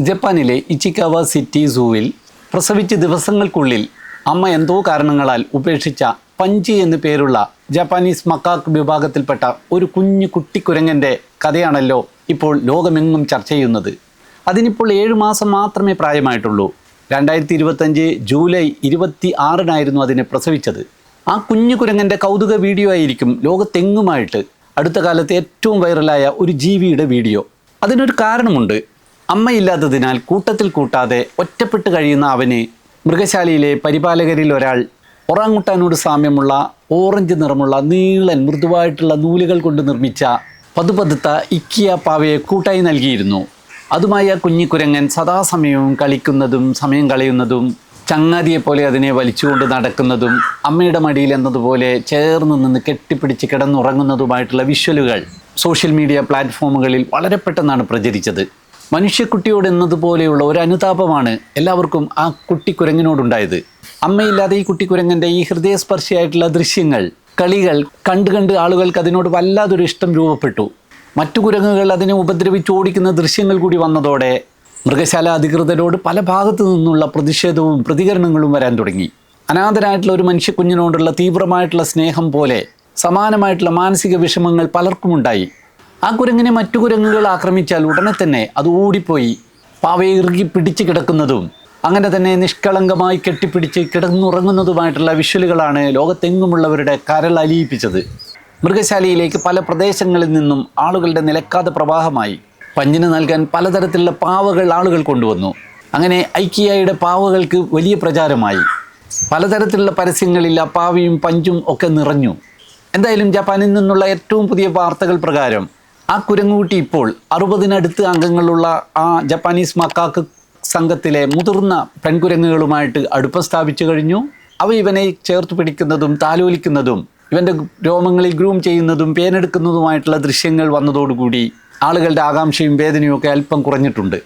ജപ്പാനിലെ ഇച്ചിക്കാവ സിറ്റി സൂവിൽ പ്രസവിച്ച് ദിവസങ്ങൾക്കുള്ളിൽ അമ്മ എന്തോ കാരണങ്ങളാൽ ഉപേക്ഷിച്ച പഞ്ചി എന്ന് പേരുള്ള ജാപ്പാനീസ് മക്കാക്ക് വിഭാഗത്തിൽപ്പെട്ട ഒരു കുഞ്ഞു കുട്ടിക്കുരങ്ങൻ്റെ കഥയാണല്ലോ ഇപ്പോൾ ലോകമെങ്ങും ചർച്ച ചെയ്യുന്നത്. അതിനിപ്പോൾ 7 മാസം മാത്രമേ പ്രായമായിട്ടുള്ളൂ. 2025 ജൂലൈ 26 അതിനെ പ്രസവിച്ചത്. ആ കുഞ്ഞു കുരങ്ങൻ്റെ കൗതുക വീഡിയോ ആയിരിക്കും ലോകത്തെങ്ങുമായിട്ട് അടുത്ത കാലത്ത് ഏറ്റവും വൈറലായ ഒരു ജീവിയുടെ വീഡിയോ. അതിനൊരു കാരണമുണ്ട്. അമ്മയില്ലാത്തതിനാൽ കൂട്ടത്തിൽ കൂട്ടാതെ ഒറ്റപ്പെട്ട് കഴിയുന്ന അവന് മൃഗശാലയിലെ പരിപാലകരിൽ ഒരാൾ ഒറാങ്ങുട്ടാനോട് സാമ്യമുള്ള ഓറഞ്ച് നിറമുള്ള നീളൻ മൃദുവായിട്ടുള്ള നൂലുകൾ കൊണ്ട് നിർമ്മിച്ച പതുപതുത്ത ഇക്കിയ പാവയെ കൂട്ടായി നൽകിയിരുന്നു. അതുമായി ആ കുഞ്ഞിക്കുരങ്ങൻ സദാസമയവും കളിക്കുന്നതും സമയം കളയുന്നതും ചങ്ങാതിയെപ്പോലെ അതിനെ വലിച്ചുകൊണ്ട് നടക്കുന്നതും അമ്മയുടെ മടിയിൽ എന്നതുപോലെ ചേർന്ന് നിന്ന് കെട്ടിപ്പിടിച്ച് കിടന്നുറങ്ങുന്നതുമായിട്ടുള്ള വിഷ്വലുകൾ സോഷ്യൽ മീഡിയ പ്ലാറ്റ്ഫോമുകളിൽ വളരെ പെട്ടെന്നാണ് പ്രചരിച്ചത്. മനുഷ്യക്കുട്ടിയോട് എന്നതുപോലെയുള്ള ഒരു അനുതാപമാണ് എല്ലാവർക്കും ആ കുട്ടിക്കുരങ്ങിനോടുണ്ടായത്. അമ്മയില്ലാതെ ഈ കുട്ടിക്കുരങ്ങൻ്റെ ഈ ഹൃദയസ്പർശിയായിട്ടുള്ള ദൃശ്യങ്ങൾ, കളികൾ കണ്ട് ആളുകൾക്ക് അതിനോട് വല്ലാതൊരു ഇഷ്ടം രൂപപ്പെട്ടു. മറ്റു കുരങ്ങുകൾ അതിനെ ഉപദ്രവിച്ച് ഓടിക്കുന്ന ദൃശ്യങ്ങൾ കൂടി വന്നതോടെ മൃഗശാല അധികൃതരോട് പല ഭാഗത്തു നിന്നുള്ള പ്രതിഷേധവും പ്രതികരണങ്ങളും വരാൻ തുടങ്ങി. അനാഥനായിട്ടുള്ള ഒരു മനുഷ്യക്കുഞ്ഞിനോടുള്ള തീവ്രമായിട്ടുള്ള സ്നേഹം പോലെ സമാനമായിട്ടുള്ള മാനസിക വിഷമങ്ങൾ പലർക്കുമുണ്ടായി. ആ കുരങ്ങിനെ മറ്റു കുരങ്ങുകൾ ആക്രമിച്ചാൽ ഉടനെ തന്നെ അത് ഓടിപ്പോയി പാവയെ ഇറുകി പിടിച്ച് കിടക്കുന്നതും അങ്ങനെ തന്നെ നിഷ്കളങ്കമായി കെട്ടിപ്പിടിച്ച് കിടന്നുറങ്ങുന്നതുമായിട്ടുള്ള വിഷ്വലുകളാണ് ലോകത്തെങ്ങുമുള്ളവരുടെ കരൾ അലിയിപ്പിച്ചത്. മൃഗശാലയിലേക്ക് പല പ്രദേശങ്ങളിൽ നിന്നും ആളുകളുടെ നിലക്കാതെ പ്രവാഹമായി. പഞ്ഞിന് നൽകാൻ പലതരത്തിലുള്ള പാവകൾ ആളുകൾ കൊണ്ടുവന്നു. അങ്ങനെ ഐക്കിയയുടെ പാവകൾക്ക് വലിയ പ്രചാരമായി. പലതരത്തിലുള്ള പരസ്യങ്ങളിൽ ആ പാവയും പഞ്ചും ഒക്കെ നിറഞ്ഞു. എന്തായാലും ജപ്പാനിൽ നിന്നുള്ള ഏറ്റവും പുതിയ വാർത്തകൾ പ്രകാരം ആ കുരങ്ങുകുട്ടി ഇപ്പോൾ 60-നടുത്ത് അംഗങ്ങളുള്ള ആ ജപ്പാനീസ് മക്കാക്ക് സംഘത്തിലെ മുതിർന്ന പെൺകുരങ്ങുകളുമായിട്ട് അടുപ്പം സ്ഥാപിച്ചു കഴിഞ്ഞു. അവ ഇവനെ ചേർത്ത് പിടിക്കുന്നതും താലോലിക്കുന്നതും ഇവൻ്റെ രോമങ്ങളിൽ ഗ്രൂം ചെയ്യുന്നതും പേനെടുക്കുന്നതുമായിട്ടുള്ള ദൃശ്യങ്ങൾ വന്നതോടുകൂടി ആളുകളുടെ ആകാംക്ഷയും വേദനയും ഒക്കെ അല്പം കുറഞ്ഞിട്ടുണ്ട്.